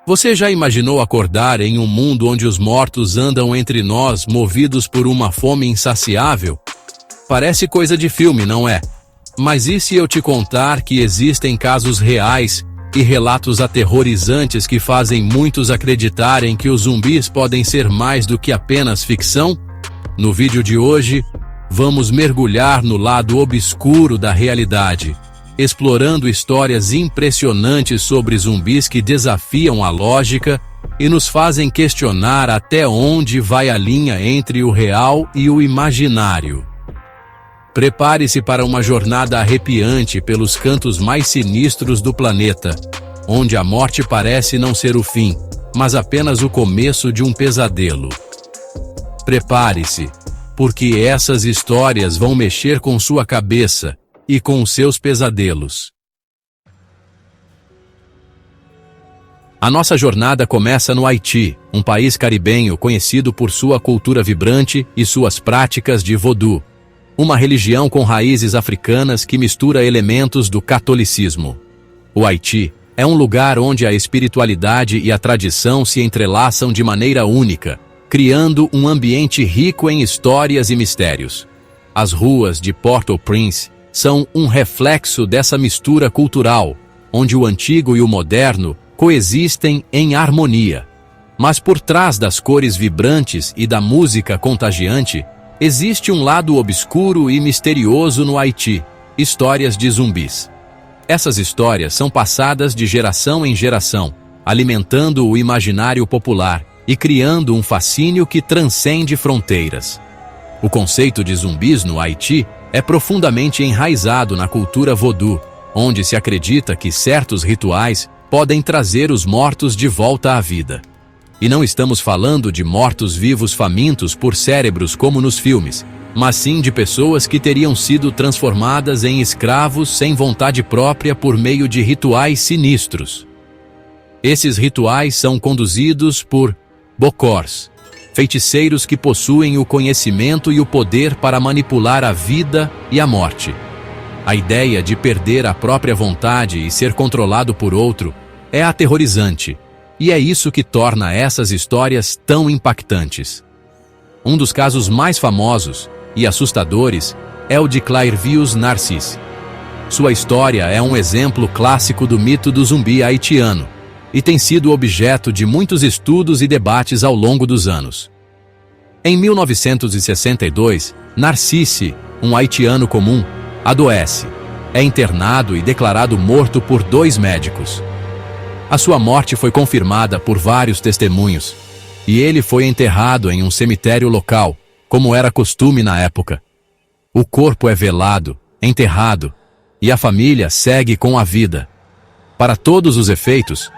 Você já imaginou acordar em um mundo onde os mortos andam entre nós movidos por uma fome insaciável? Parece coisa de filme, não é? Mas e se eu te contar que existem casos reais e relatos aterrorizantes que fazem muitos acreditarem que os zumbis podem ser mais do que apenas ficção? No vídeo de hoje, vamos mergulhar no lado obscuro da realidade, explorando histórias impressionantes sobre zumbis que desafiam a lógica e nos fazem questionar até onde vai a linha entre o real e o imaginário. Prepare-se para uma jornada arrepiante pelos cantos mais sinistros do planeta, onde a morte parece não ser o fim, mas apenas o começo de um pesadelo. Prepare-se, porque essas histórias vão mexer com sua cabeça e com os seus pesadelos. A nossa jornada começa no Haiti, um país caribenho conhecido por sua cultura vibrante e suas práticas de voodoo, uma religião com raízes africanas que mistura elementos do catolicismo. O Haiti é um lugar onde a espiritualidade e a tradição se entrelaçam de maneira única, criando um ambiente rico em histórias e mistérios. As ruas de Port-au-Prince são um reflexo dessa mistura cultural, onde o antigo e o moderno coexistem em harmonia. Mas por trás das cores vibrantes e da música contagiante, existe um lado obscuro e misterioso no Haiti: histórias de zumbis. Essas histórias são passadas de geração em geração, alimentando o imaginário popular e criando um fascínio que transcende fronteiras. O conceito de zumbis no Haiti é profundamente enraizado na cultura voodoo, onde se acredita que certos rituais podem trazer os mortos de volta à vida. E não estamos falando de mortos-vivos famintos por cérebros como nos filmes, mas sim de pessoas que teriam sido transformadas em escravos sem vontade própria por meio de rituais sinistros. Esses rituais são conduzidos por bokors, feiticeiros que possuem o conhecimento e o poder para manipular a vida e a morte. A ideia de perder a própria vontade e ser controlado por outro é aterrorizante, e é isso que torna essas histórias tão impactantes. Um dos casos mais famosos e assustadores é o de Clairvius Narcisse. Sua história é um exemplo clássico do mito do zumbi haitiano, e tem sido objeto de muitos estudos e debates ao longo dos anos. Em 1962, Narcisse, um haitiano comum, adoece, é internado e declarado morto por 2 médicos. A sua morte foi confirmada por vários testemunhos, e ele foi enterrado em um cemitério local, como era costume na época. O corpo é velado, enterrado, e a família segue com a vida. Para todos os efeitos,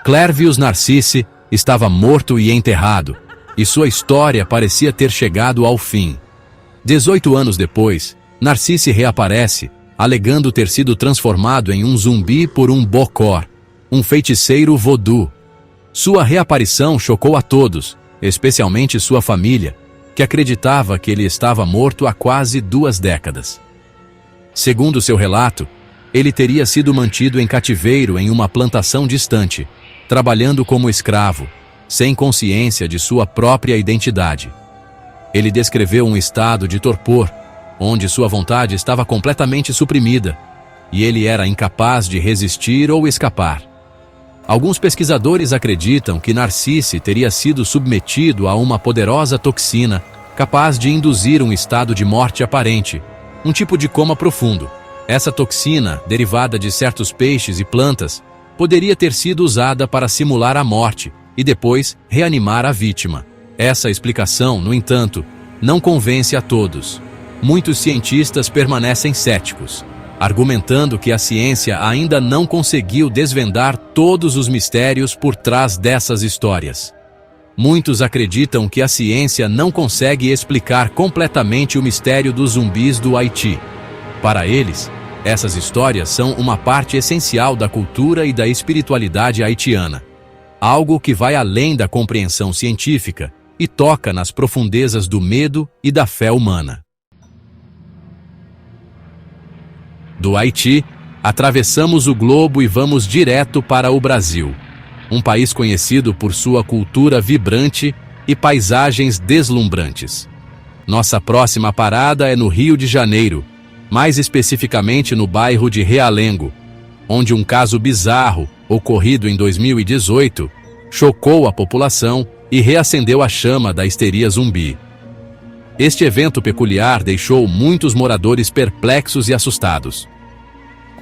Clairvius Narcisse estava morto e enterrado, e sua história parecia ter chegado ao fim. 18 anos depois, Narcisse reaparece, alegando ter sido transformado em um zumbi por um bokor, um feiticeiro voodoo. Sua reaparição chocou a todos, especialmente sua família, que acreditava que ele estava morto há quase 2 décadas. Segundo seu relato, ele teria sido mantido em cativeiro em uma plantação distante, trabalhando como escravo, sem consciência de sua própria identidade. Ele descreveu um estado de torpor, onde sua vontade estava completamente suprimida, e ele era incapaz de resistir ou escapar. Alguns pesquisadores acreditam que Narcisse teria sido submetido a uma poderosa toxina capaz de induzir um estado de morte aparente, um tipo de coma profundo. Essa toxina, derivada de certos peixes e plantas, poderia ter sido usada para simular a morte e depois reanimar a vítima. Essa explicação, no entanto, não convence a todos. Muitos cientistas permanecem céticos, argumentando que a ciência ainda não conseguiu desvendar todos os mistérios por trás dessas histórias. Muitos acreditam que a ciência não consegue explicar completamente o mistério dos zumbis do Haiti. Para eles, essas histórias são uma parte essencial da cultura e da espiritualidade haitiana, algo que vai além da compreensão científica e toca nas profundezas do medo e da fé humana. Do Haiti, atravessamos o globo e vamos direto para o Brasil, um país conhecido por sua cultura vibrante e paisagens deslumbrantes. Nossa próxima parada é no Rio de Janeiro, mais especificamente no bairro de Realengo, onde um caso bizarro, ocorrido em 2018, chocou a população e reacendeu a chama da histeria zumbi. Este evento peculiar deixou muitos moradores perplexos e assustados.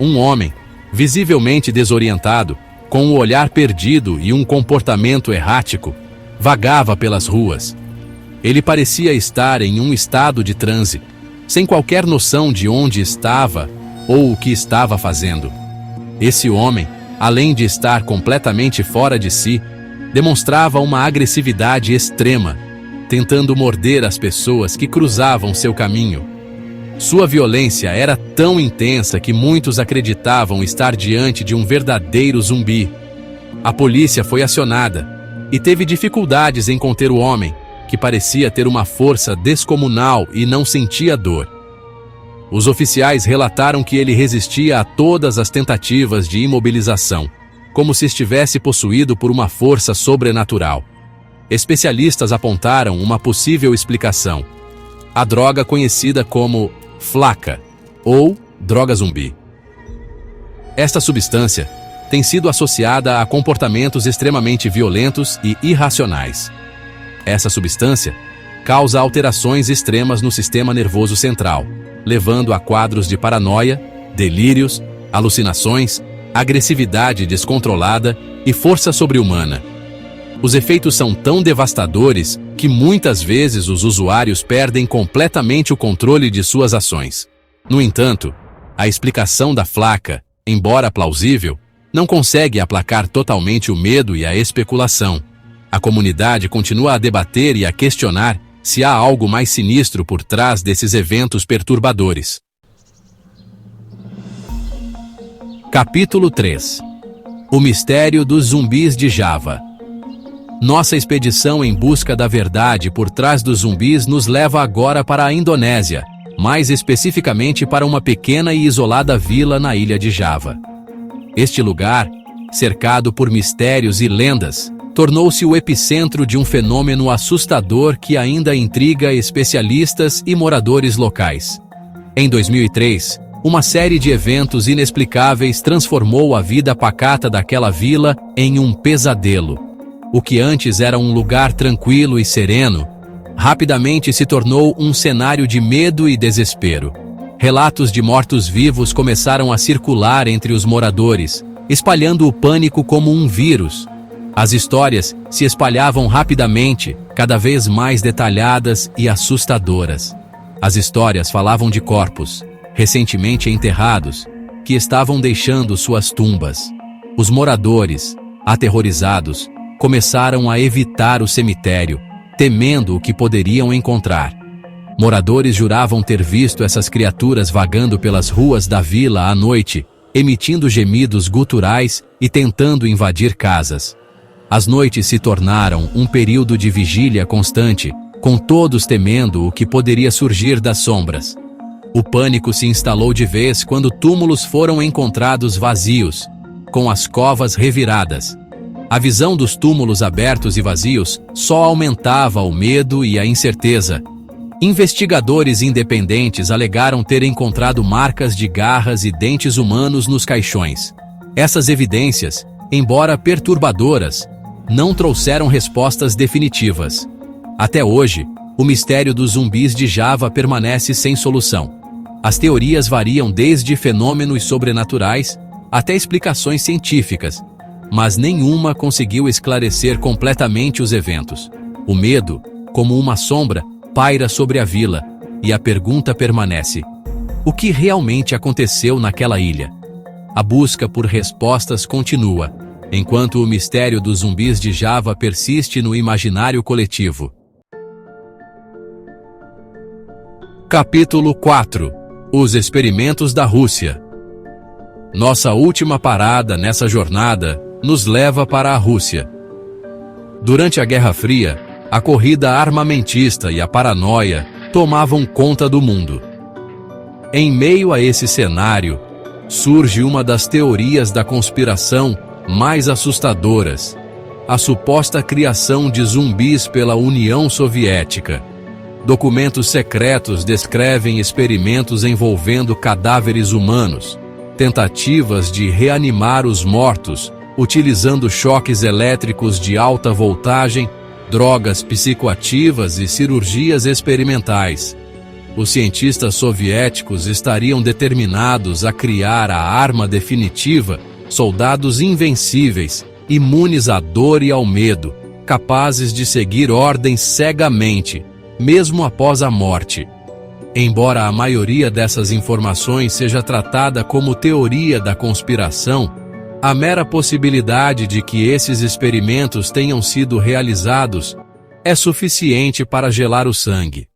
Um homem, visivelmente desorientado, com o olhar perdido e um comportamento errático, vagava pelas ruas. Ele parecia estar em um estado de transe, sem qualquer noção de onde estava ou o que estava fazendo. Esse homem, além de estar completamente fora de si, demonstrava uma agressividade extrema, tentando morder as pessoas que cruzavam seu caminho. Sua violência era tão intensa que muitos acreditavam estar diante de um verdadeiro zumbi. A polícia foi acionada e teve dificuldades em conter o homem, que parecia ter uma força descomunal e não sentia dor. Os oficiais relataram que ele resistia a todas as tentativas de imobilização, como se estivesse possuído por uma força sobrenatural. Especialistas apontaram uma possível explicação: a droga conhecida como flaca, ou droga zumbi. Esta substância tem sido associada a comportamentos extremamente violentos e irracionais. Essa substância causa alterações extremas no sistema nervoso central, levando a quadros de paranoia, delírios, alucinações, agressividade descontrolada e força sobre-humana. Os efeitos são tão devastadores que muitas vezes os usuários perdem completamente o controle de suas ações. No entanto, a explicação da flaca, embora plausível, não consegue aplacar totalmente o medo e a especulação. A comunidade continua a debater e a questionar se há algo mais sinistro por trás desses eventos perturbadores. Capítulo 3. O mistério dos zumbis de Java. Nossa expedição em busca da verdade por trás dos zumbis nos leva agora para a Indonésia, mais especificamente para uma pequena e isolada vila na ilha de Java. Este lugar, cercado por mistérios e lendas, tornou-se o epicentro de um fenômeno assustador que ainda intriga especialistas e moradores locais. Em 2003, uma série de eventos inexplicáveis transformou a vida pacata daquela vila em um pesadelo. O que antes era um lugar tranquilo e sereno, rapidamente se tornou um cenário de medo e desespero. Relatos de mortos-vivos começaram a circular entre os moradores, espalhando o pânico como um vírus. As histórias se espalhavam rapidamente, cada vez mais detalhadas e assustadoras. As histórias falavam de corpos, recentemente enterrados, que estavam deixando suas tumbas. Os moradores, aterrorizados, começaram a evitar o cemitério, temendo o que poderiam encontrar. Moradores juravam ter visto essas criaturas vagando pelas ruas da vila à noite, emitindo gemidos guturais e tentando invadir casas. As noites se tornaram um período de vigília constante, com todos temendo o que poderia surgir das sombras. O pânico se instalou de vez quando túmulos foram encontrados vazios, com as covas reviradas. A visão dos túmulos abertos e vazios só aumentava o medo e a incerteza. Investigadores independentes alegaram ter encontrado marcas de garras e dentes humanos nos caixões. Essas evidências, embora perturbadoras, não trouxeram respostas definitivas. Até hoje, o mistério dos zumbis de Java permanece sem solução. As teorias variam desde fenômenos sobrenaturais até explicações científicas, mas nenhuma conseguiu esclarecer completamente os eventos. O medo, como uma sombra, paira sobre a vila, e a pergunta permanece: o que realmente aconteceu naquela ilha? A busca por respostas continua, enquanto o mistério dos zumbis de Java persiste no imaginário coletivo. Capítulo 4. Os experimentos da Rússia. Nossa última parada nessa jornada nos leva para a Rússia. Durante a Guerra Fria, a corrida armamentista e a paranoia tomavam conta do mundo. Em meio a esse cenário, surge uma das teorias da conspiração mais assustadoras a suposta criação de zumbis pela União Soviética. Documentos secretos descrevem experimentos envolvendo cadáveres humanos, tentativas de reanimar os mortos, utilizando choques elétricos de alta voltagem, drogas psicoativas e cirurgias experimentais. Os cientistas soviéticos estariam determinados a criar a arma definitiva, soldados invencíveis, imunes à dor e ao medo, capazes de seguir ordens cegamente, mesmo após a morte. Embora a maioria dessas informações seja tratada como teoria da conspiração, a mera possibilidade de que esses experimentos tenham sido realizados é suficiente para gelar o sangue.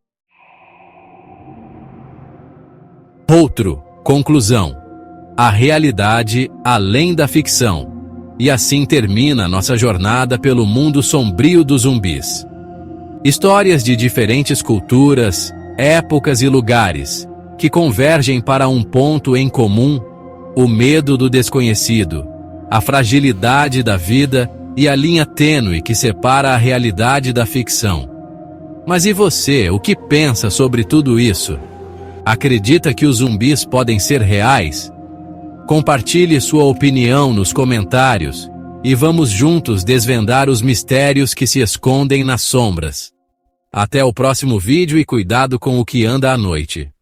Conclusão: a realidade além da ficção. E assim termina nossa jornada pelo mundo sombrio dos zumbis. Histórias de diferentes culturas, épocas e lugares, que convergem para um ponto em comum: o medo do desconhecido, a fragilidade da vida e a linha tênue que separa a realidade da ficção. Mas e você, o que pensa sobre tudo isso? Acredita que os zumbis podem ser reais? Compartilhe sua opinião nos comentários e vamos juntos desvendar os mistérios que se escondem nas sombras. Até o próximo vídeo e cuidado com o que anda à noite.